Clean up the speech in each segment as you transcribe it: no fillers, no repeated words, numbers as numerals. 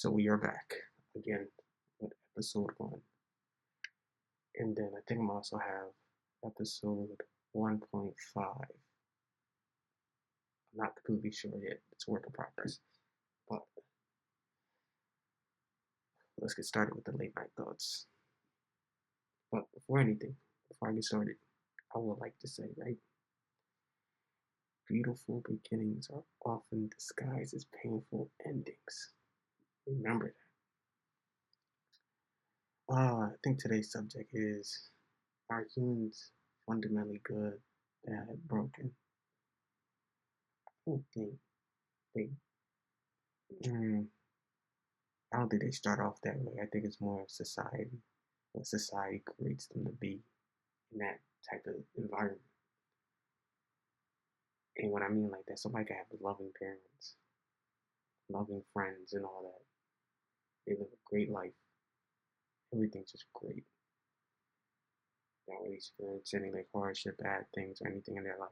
So we are back again with episode one. And then I think I'm also have episode 1.5. I'm not completely sure yet. It's a work in progress. But let's get started with the late night thoughts. But before I get started, I would like to say, right? Beautiful beginnings are often disguised as painful endings. Remember that. I think today's subject is, are humans fundamentally good, bad, broken? I don't think they mm, I don't think they start off that way. I think it's more of society, what society creates them to be in that type of environment. And what I mean like that, somebody can have loving parents, loving friends, and all that. They live a great life. Everything's just great. They don't really experience any like hardship, bad things, or anything in their life.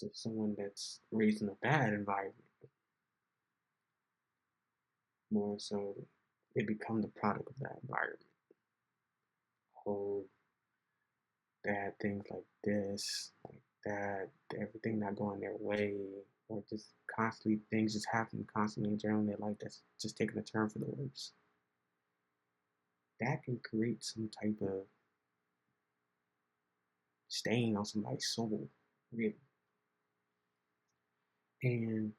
But if someone that's raised in a bad environment, more so, they become the product of that environment. Whole bad things like this, like that, everything not going their way, or just constantly things just happen constantly in general in their life that's just taking a turn for the worse. That can create some type of stain on somebody's soul, really. And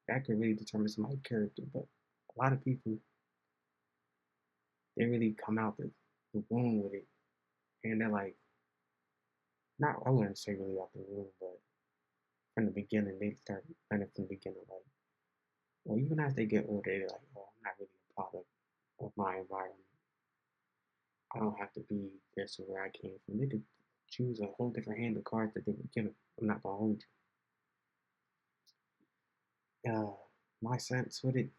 that could really determine somebody's character. But a lot of people, they really come out the womb with it. And they're like, not, I wouldn't say really out the womb, but from the beginning, they start learning from the beginning, like, well, even as they get older, they're like, oh, I'm not really a product of my environment. I don't have to be this or where I came from. They could choose a whole different hand of cards that they were given. I'm not gonna hold you. My sense with it,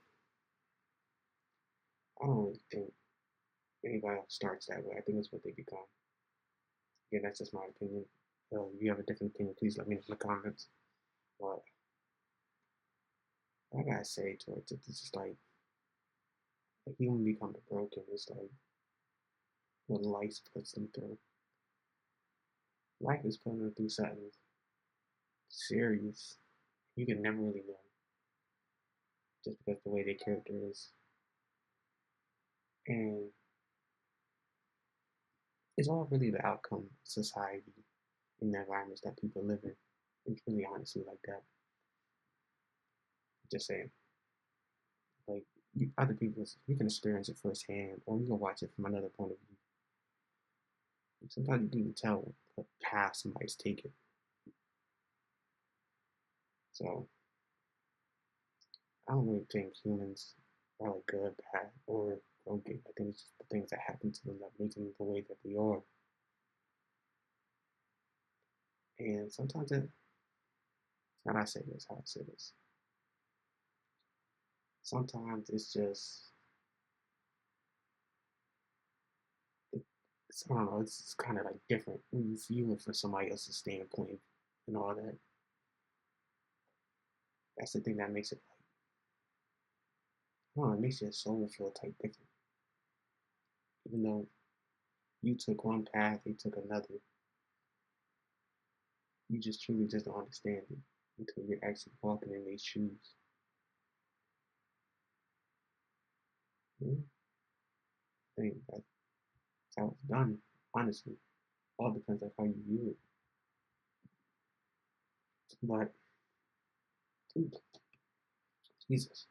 I don't really think anybody else starts that way. I think it's what they become. Again, that's just my opinion. If you have a different opinion, please let me know in the comments. But I gotta say towards it, it's just like a human becoming broken. It's like what life puts them through. Life is putting them through something serious. You can never really know just because the way their character is. And it's all really the outcome of society and the environments that people live in. It's really honestly like that. Just saying. Like other people, you can experience it firsthand, or you can watch it from another point of view. Sometimes you can even tell what path somebody's taken. So I don't really think humans are like good, bad, or broken. I think it's just the things that happen to them that make them the way that they are. And sometimes how do I say this? How I say this? Sometimes it's just I don't know. It's kind of like different when you view it from somebody else's standpoint and all that. That's the thing that makes it like I don't know. It makes your soul feel type different. Even though you took one path, they took another. You just truly just don't understand it until you're actually walking in these shoes. Yeah, I think that's how it's done. Honestly, all depends on how you view it. But dude, Jesus,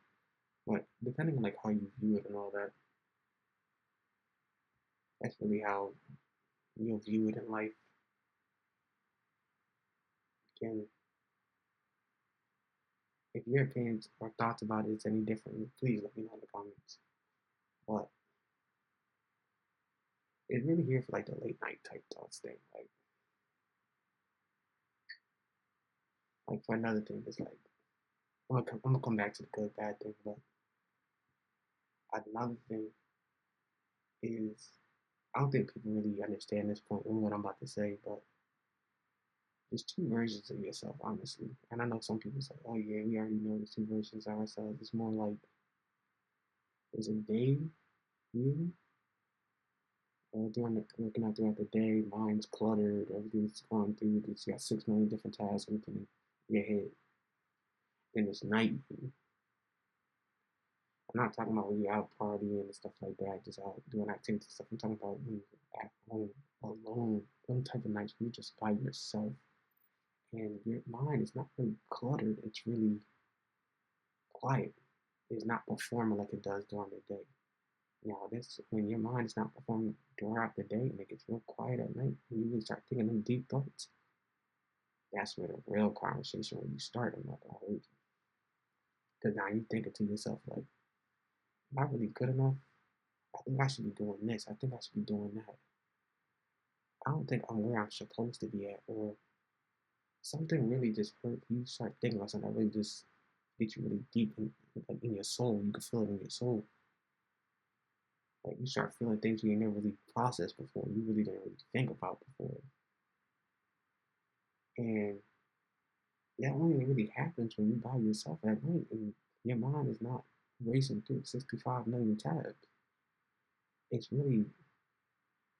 but depending on like how you view it and all that, that's really how you'll view it in life. Again, if your opinions or thoughts about it is any different, please let me know in the comments. But it's really here for like the late night type thoughts thing. Like for another thing, it's like I'm gonna come back to the good bad thing, but another thing is I don't think people really understand this point in what I'm about to say, but there's two versions of yourself, honestly. And I know some people say, "Oh yeah, we already know there's two versions of ourselves." It's more like Is a day you during looking out throughout the day, mind's cluttered, everything's going through. You got 6 million different tasks, everything in your head. Then it's night view. I'm not talking about when you're out partying and stuff like that, just out doing activities and stuff. I'm talking about when you're at home alone, some type of nights where you're just by yourself and your mind is not really cluttered, it's really quiet. It's not performing like it does during the day. Now, this when your mind is not performing throughout the day and it gets real quiet at night, and you really start thinking them deep thoughts. That's where the real conversation when you start. I'm not gonna hold you, because now you thinking to yourself like, "Am I really good enough? I think I should be doing this. I think I should be doing that. I don't think I'm where I'm supposed to be at." Or something really just hurt you. Start thinking about something that really just gets you really deep like in your soul. You can feel it in your soul. Like you start feeling things you never really processed before. You really didn't really think about before. And that only really happens when you're by yourself at night and your mind is not racing through 65 million tabs. It's really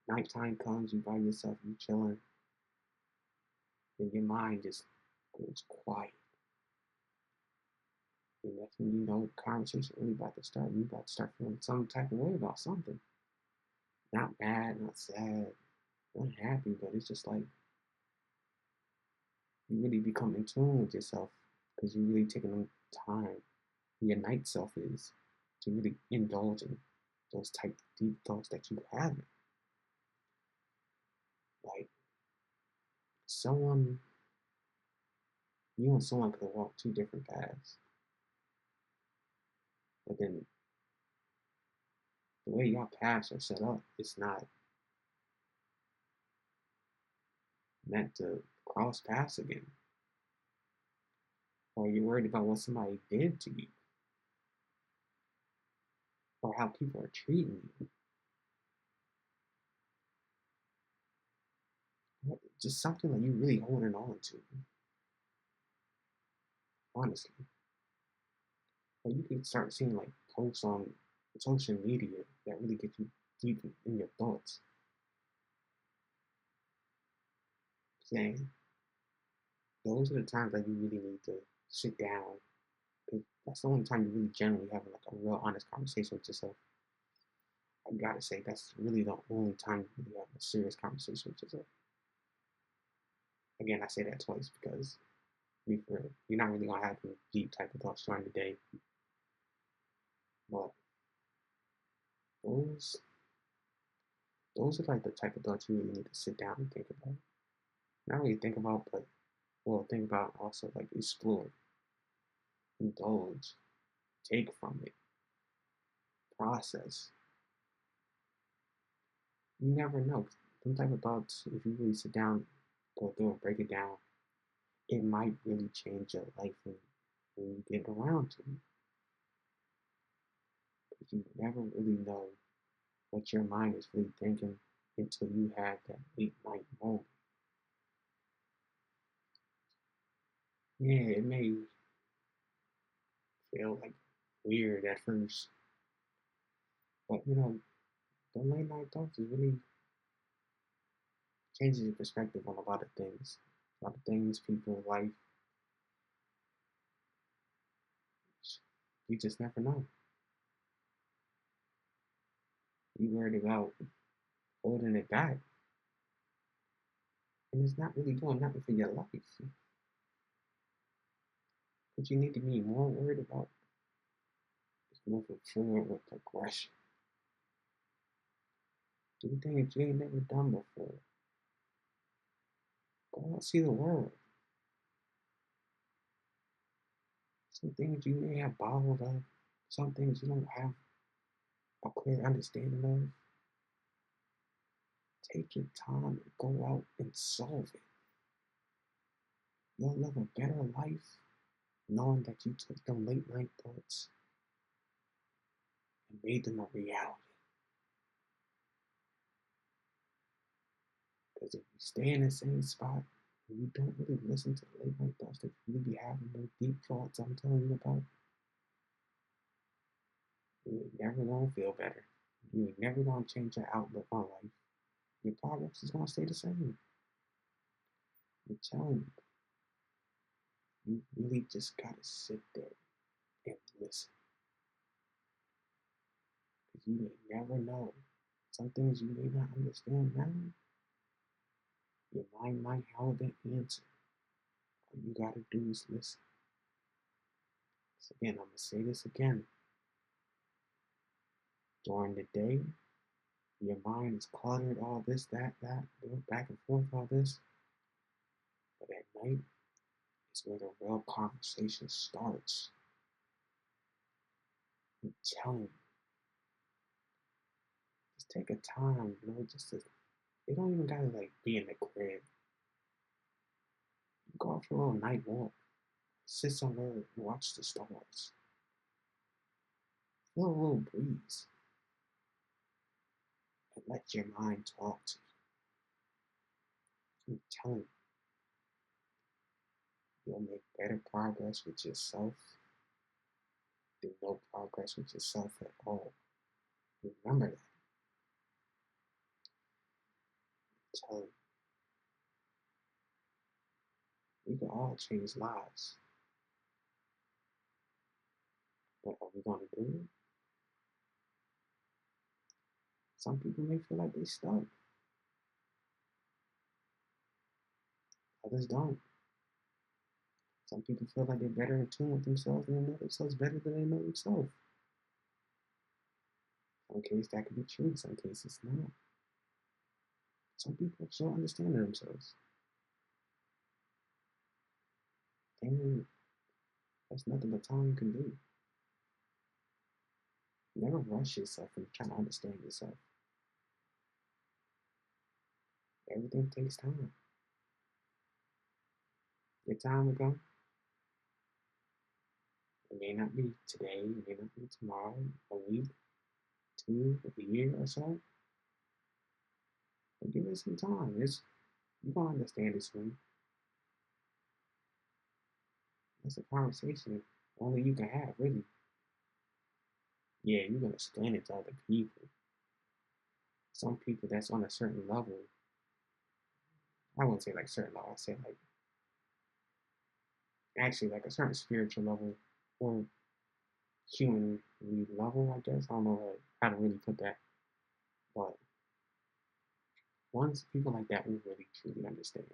nighttime comes, you by yourself, you chilling, and your mind just goes quiet. And that's when you know the conversation really about to start. You about to start feeling some type of way about something. Not mad, not sad, not happy, but it's just like you really become in tune with yourself because you're really taking the time, your night self is, to really indulge in those type of deep thoughts that you have. Like someone, you and someone could walk two different paths, but then the way your paths are set up, it's not meant to cross paths again. Or you're worried about what somebody did to you, or how people are treating you. Just something that you really holding on to, honestly. Or you can start seeing like posts on social media that really get you deep in your thoughts. Saying those are the times that you really need to sit down, because that's the only time you really generally have like a real honest conversation with yourself. I gotta say that's really the only time you really have a serious conversation with yourself. Again, I say that twice because you're not really gonna have any deep type of thoughts during the day, but those those are like the type of thoughts you really need to sit down and think about. Not really think about, but well, think about also like explore, indulge, take from it, process. You never know. Some type of thoughts, if you really sit down, go through and break it down, it might really change your life when you get around to it. But you never really know what your mind is really thinking until you have that late night moment. Yeah, it may feel like weird at first, but the late night thoughts is really changes your perspective on a lot of things. A lot of things, people, life, you just never know. You worried about holding it back, and it's not really doing nothing for your life. What you need to be more worried about is moving forward with progression. Do things you ain't never done before. Go out, see the world. Some things you may have bottled up, some things you don't have a clear understanding of. Take your time and go out and solve it. You'll live a better life knowing that you took them late night thoughts and made them a reality. Because if you stay in the same spot and you don't really listen to the late night thoughts that you really be having those deep thoughts I'm telling you about, you never gonna feel better. You ain't never gonna change your outlook on life. Your progress is gonna stay the same. I'm telling you, you really just gotta sit there and listen. Because you may never know. Some things you may not understand now, your mind might have an answer. All you gotta do is listen. So again, I'm gonna say this again. During the day, your mind is cluttered, all this, that, back and forth, all this. But at night is where the real conversation starts. I'm telling you, just take a time, just to, you don't even gotta like be in the crib. Go out for a little night walk, sit somewhere and watch the stars. Feel a little breeze and let your mind talk to you. I'm telling you, you'll make better progress with yourself than no progress with yourself at all. Remember that. I'm telling you, we can all change lives. But are we gonna do it? Some people may feel like they stuck. Others don't. Some people feel like they're better in tune with themselves and they know themselves better than they know themselves. Some cases that could be true, in some cases not. Some people still understand themselves. And there's nothing but time can do. Never rush yourself when you're trying to understand yourself. Everything takes time. Your time will come. It may not be today, it may not be tomorrow, a week, 2, a year or so. But give it some time. You're gonna understand it soon. It's a conversation only you can have, really. Yeah, you're gonna explain it to other people. Some people that's on a certain level. I wouldn't say like certain level. I say like actually like a certain spiritual level or human level. I guess I don't know how to really put that, but once people like that will really truly understand.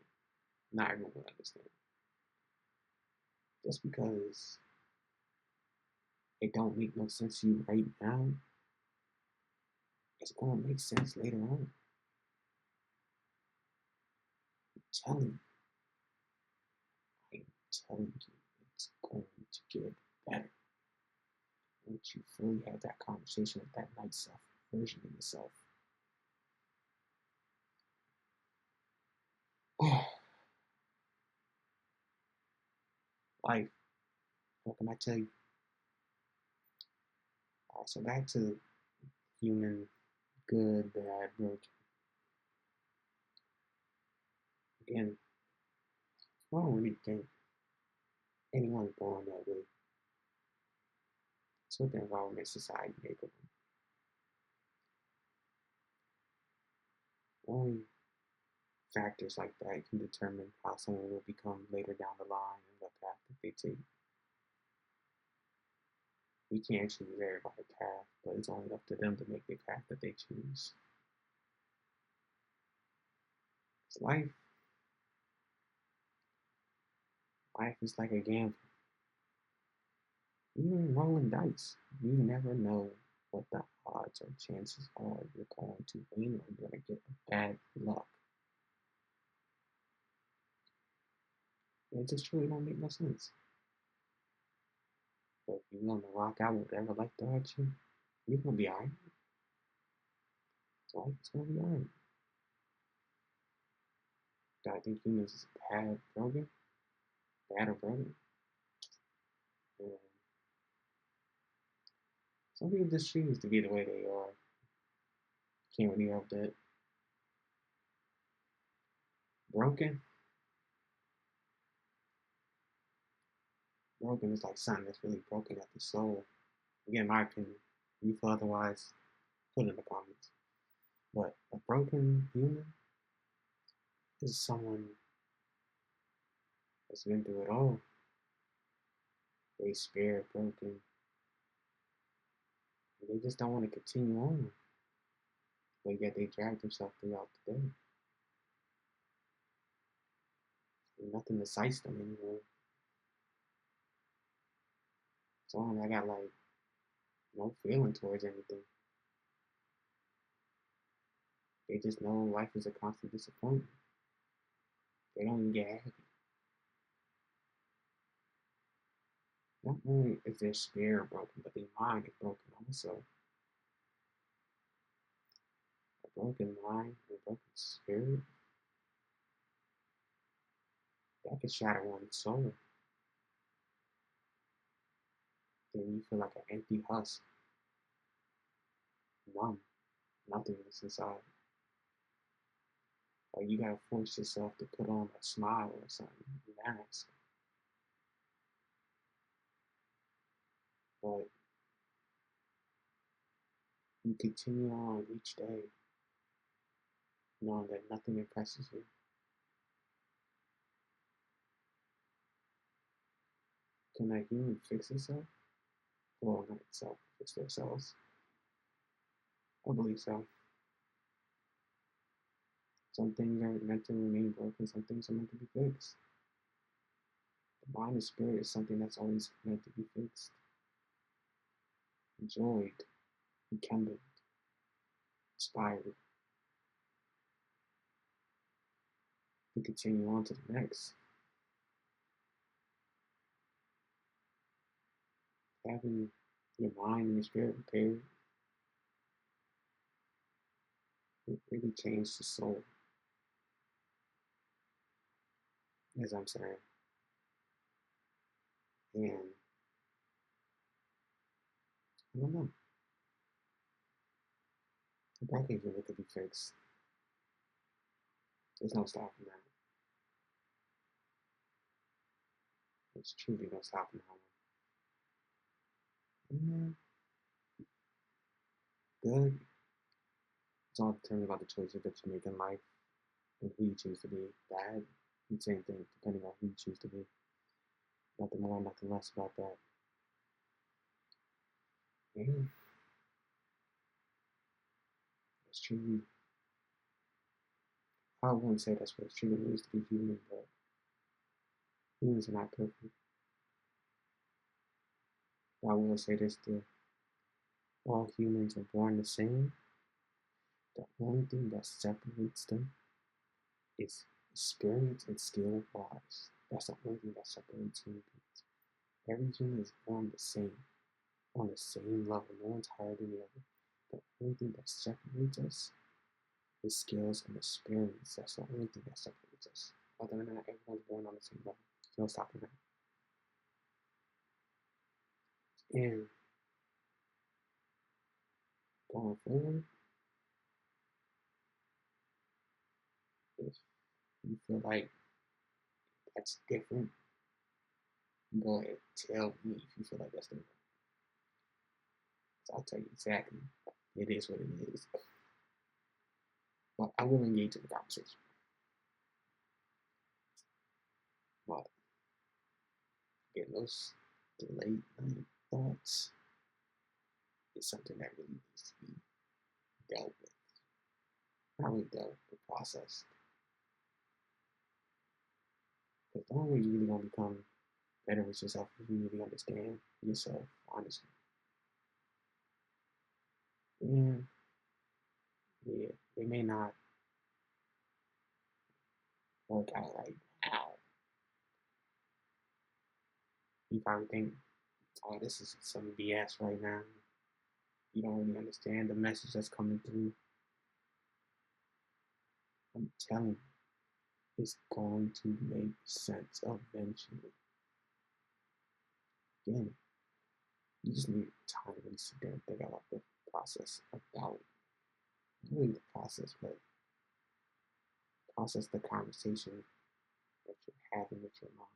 Not everyone will understand. Just because it don't make no sense to you right now, it's gonna make sense later on. I'm telling you, I'm telling you, it's going to get better. Once you fully have that conversation with that night self version of yourself. Life, what can I tell you? All right, so back to human, good, bad, broken. Again, I don't really think anyone's born that way. It's what the environment, society make of them. Only factors like that can determine how someone will become later down the line and what path that they take. We can't choose everybody's path, but it's only up to them to make the path that they choose. It's life is like a gamble. Even rolling dice, you never know what the odds or chances are you're going to win or you're going to get bad luck. It just truly don't make no sense. But if you're willing to rock out with whatever life throws at you, you're going to be alright. Life is going to be alright. Do I think humans is bad or broken? And some people just choose to be the way they are. Can't really help that. Broken? Broken is like something that's really broken at the soul. Again, my opinion. If you feel otherwise, put it in the comments. But a broken human is someone that's been through it all. They spirit broken. And they just don't want to continue on. But yet they drag themselves throughout the day. And nothing excites them anymore. So I got like no feeling towards anything. They just know life is a constant disappointment. They don't even get happy. Not only is their spirit broken, but their mind is broken also. A broken mind and a broken spirit, that could shatter one's soul. Then you feel like an empty husk, numb, nothingness inside. Like you gotta force yourself to put on a smile or something, a mask. But you continue on each day, knowing that nothing impresses you. Can that human fix itself? Well, not itself, fix themselves. I believe so. Some things are meant to remain broken, some things are meant to be fixed. The mind and spirit is something that's always meant to be fixed, enjoyed, rekindled, inspired, to continue on to the next. Having your mind and your spirit repaired, it really changed the soul, as I'm saying. And I don't know, the broken human could be fixed. There's no stopping that. There's truly no stopping that one. Yeah, good. It's all determined about the choices that you make in life and who you choose to be. Bad, the same thing, depending on who you choose to be. Nothing more, nothing less about that. Yeah, it's truly, I wouldn't say that's what it truly means to be human, but humans are not perfect. But I will say this too, all humans are born the same. The only thing that separates them is experience and skill wise. That's the only thing that separates human beings. Every human is born the same, on the same level. No one's higher than the other. The only thing that separates us is skills and experience. That's the only thing that separates us. Other than that, everyone's born on the same level. No stopping that. And going forward, if you feel like that's different, go ahead, tell me if you feel like that's different. So I'll tell you exactly. It is what it is. But I will engage in the conversation. But getting those late night thoughts is something that really needs to be dealt with. Not really dealt with, but processed. Because the only way you really gonna become better with yourself if you really understand yourself, honestly. And yeah, it may not work out right now. You probably think, oh, this is some BS right now. You don't really understand the message that's coming through. I'm telling you, it's going to make sense eventually. Again, you just need time to really sit there and think about the process about really the process, but process the conversation that you're having with your mind.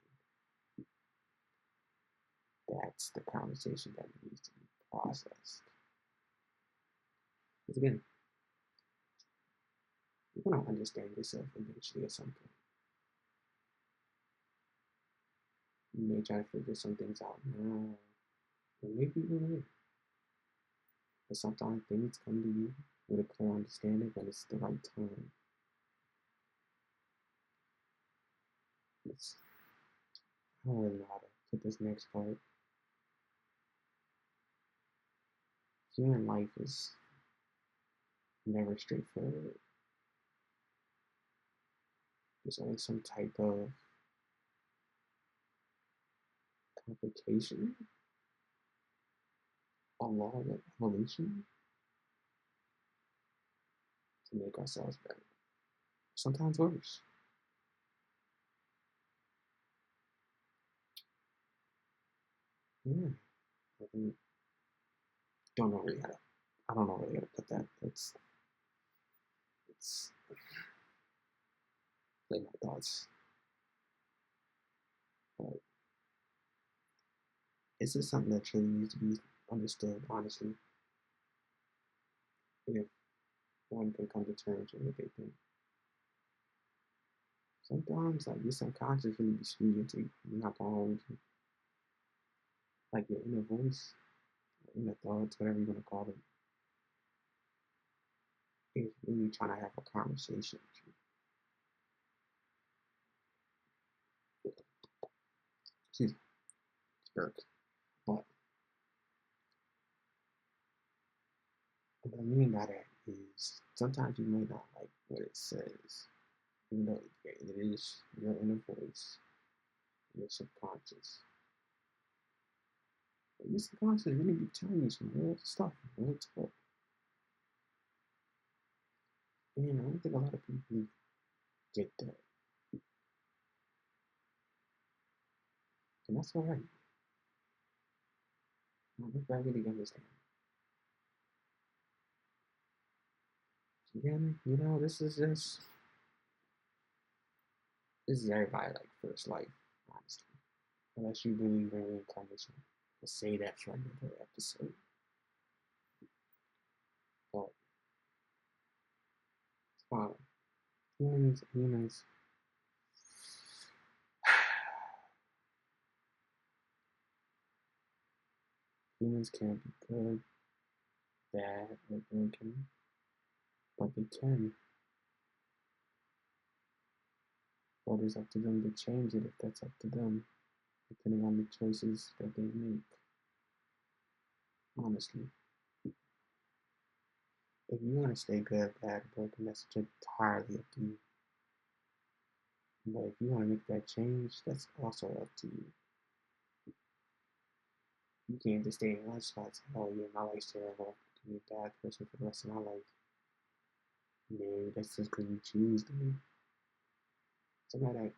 That's the conversation that needs to be processed. Because again, you're gonna understand yourself eventually at some point. You may try to figure some things out now, or maybe even later. But sometimes things come to you with a clear understanding when it's the right time. It's, I don't really know how to put this next part. Human life is never straightforward. There's always some type of complication along with evolution to make ourselves better. Sometimes worse. Yeah. I don't know really how to, I don't know really how to put that. It's like my thoughts. But it's just something that truly needs to be understood, honestly, if one can come to terms with what they think. Sometimes, like, your subconscious really be speaking to you. You're not gonna hold you. Like, your inner voice, your inner thoughts, whatever you want to call it, is really trying to have a conversation with you. Excuse me, it's But what I mean by that is sometimes you may not like what it says, even though it is your inner voice, your subconscious. But your subconscious really be telling you some real stuff, real talk. And I don't think a lot of people get that. And that's all right. I don't think I really understand. Again, this is everybody like first life, honestly. Unless you believe in reincarnation. We'll say that for another episode. But it's fine. Humans humans can't be good, bad, or broken, but they can. But it's up to them to change it if that's up to them, depending on the choices that they make. Honestly. If you want to stay good, bad, broken, that's entirely up to you. But if you want to make that change, that's also up to you. You can't just stay in one spot and say, oh yeah, my life's terrible. I'm be a bad person for the rest of my life. No, that's just because you choose to be. Somebody that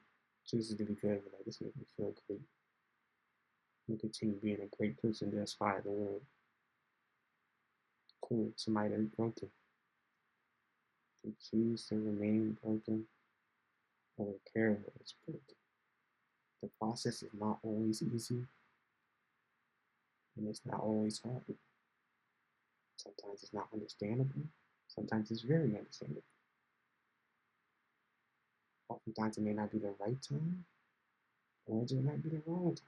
chooses to be good, but like, this makes me feel great. You continue being a great person to inspire the world. Cool. Somebody that's broken. You choose to remain broken or care what is broken. The process is not always easy and it's not always hard. Sometimes it's not understandable. Sometimes it's very understandable. Oftentimes it may not be the right time, or it just might be the wrong time.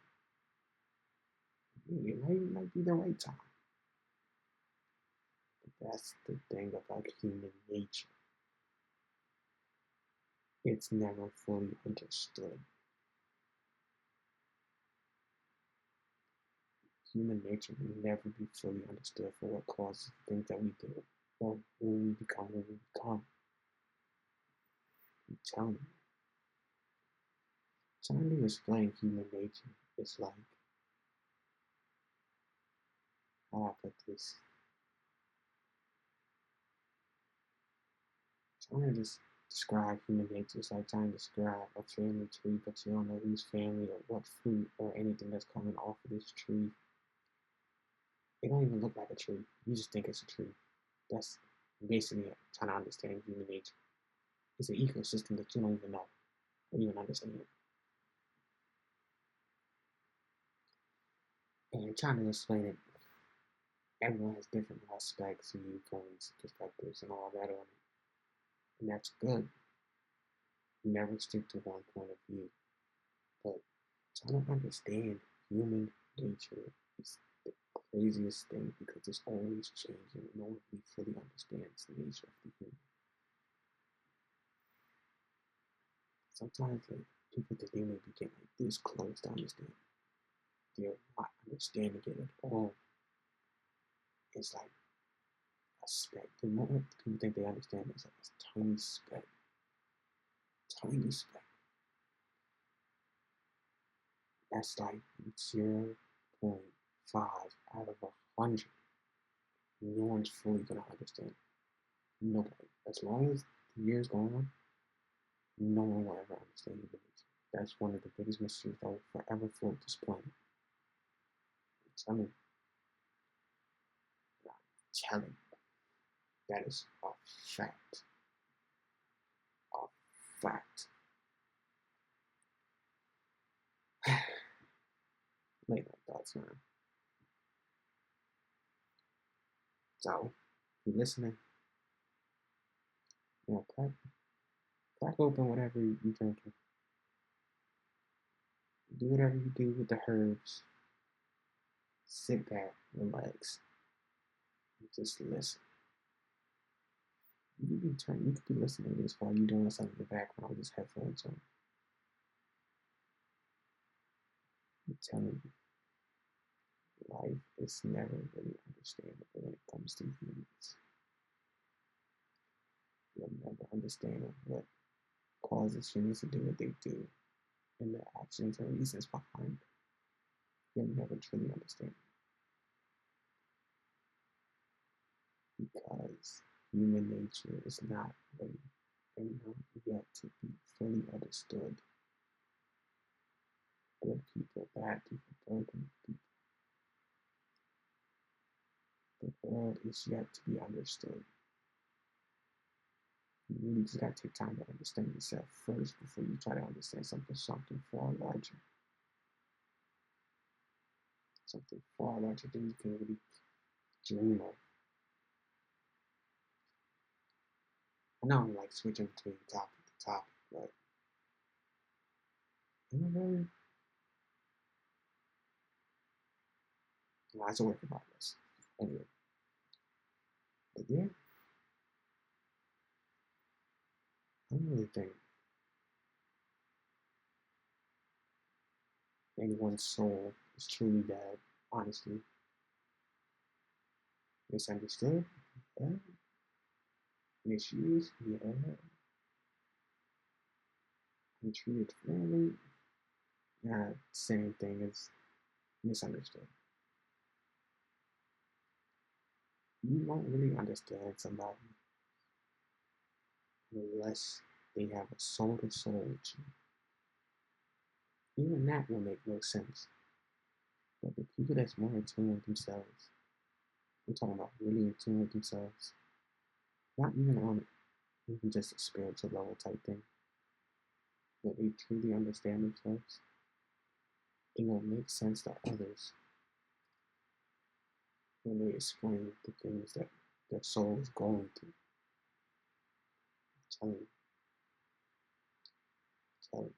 It might be the right time. But that's the thing about human nature. It's never fully understood. Human nature will never be fully understood for what causes the things that we do or who we become when we become. I'm telling you. Trying to explain human nature is like, how do I put this? Trying to describe human nature is like trying to describe a family tree, but you don't know whose family or what fruit or anything that's coming off of this tree. It don't even look like a tree. You just think it's a tree. That's basically trying to understand human nature. It's an ecosystem that you don't even know or even understand. And trying to explain it everyone has different aspects, viewpoints, perspectives, and all that on it. And that's good. Never stick to one point of view. But trying to understand human nature is the craziest thing because it's always changing. No one really fully understands the nature of the human. Sometimes like people think they may be getting like this close to understanding. They're not understanding it at all. It's like a speck. The moment people think they understand, it's like this tiny speck, tiny speck. That's like 0.5 out of 100. No one's fully gonna understand. Nobody. As long as the years go on, no one will ever understand human nature. That's one of the biggest mysteries that will forever float this planet. I'm telling you, I'm telling you, that is a fact. A fact. Late night thoughts, man. So, if you're listening, crack open whatever you drinking. Do whatever you do with the herbs. Sit back, relax, and just listen. You could be listening to this while you're doing something in the background with just headphones on. I'm telling you, life is never really understandable when it comes to humans. You'll never understand what causes humans to do what they do and the actions and reasons behind it. You'll never truly understand because human nature is not ready and not yet to be fully understood. Good people, bad people, broken people. The world is yet to be understood. You really just gotta take time to understand yourself first before you try to understand something far larger. Something far larger than you can really dream of. I know I'm like switching between topic to topic, but really, it's a work in progress. Anyway, but yeah, I don't really think anyone's soul is truly bad, honestly. Misunderstood? Yeah. Misused? Yeah. Untreated fairly? Yeah, same thing as misunderstood. You won't really understand somebody unless they have a soul to soul with you. Even that will make no sense. But the people that's more in tune with themselves, I'm talking about really in tune with themselves, not even on even just a spiritual level type thing, but they truly understand themselves, it will make sense to others when they explain the things that their soul is going through. I'm telling you,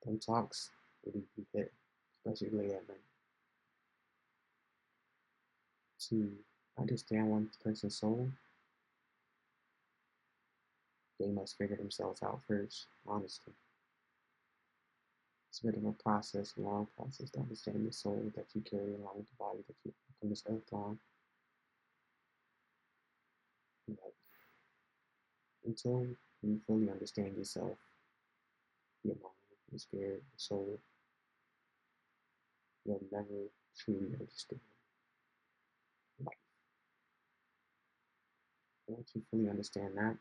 them talks really be hit, especially late at night. To understand one person's soul, they must figure themselves out first, honestly. It's a bit of a process, a long process to understand the soul that you carry along with the body that you on this earth on. But until you fully understand yourself, your mind, your spirit, your soul, you'll never truly understand life. Once you fully understand that,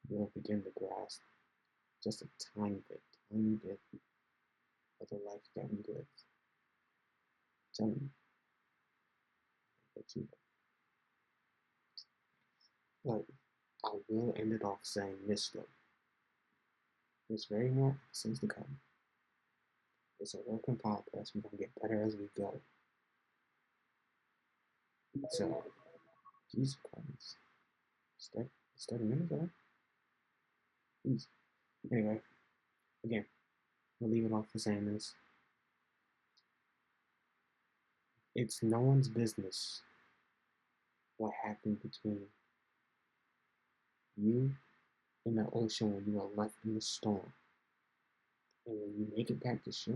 you'll begin to grasp just a tiny bit of the life that we live. Tell me that you but I will end it off saying this though. There's very more episodes to come. It's a work in progress. We're gonna get better as we go. So, Jesus Christ. It's 30 minutes, right? Jeez. Anyway, again, we'll leave it off for saying this. It's no one's business what happened between you and the ocean when you were left in the storm. And when you make it back to shore,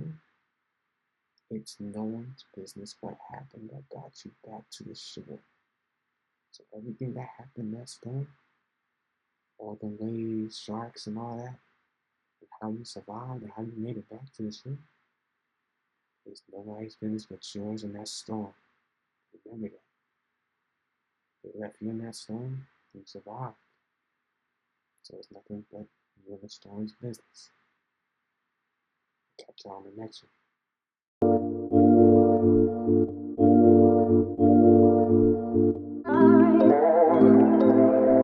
it's no one's business what happened that got you back to the shore. So everything that happened in that storm, all the waves, sharks, and all that, and how you survived and how you made it back to the shore, it's nobody's business but yours in that storm. Remember that. They left you in that storm, you survived. So it's nothing but you and the storm's business. Catch you on the next one.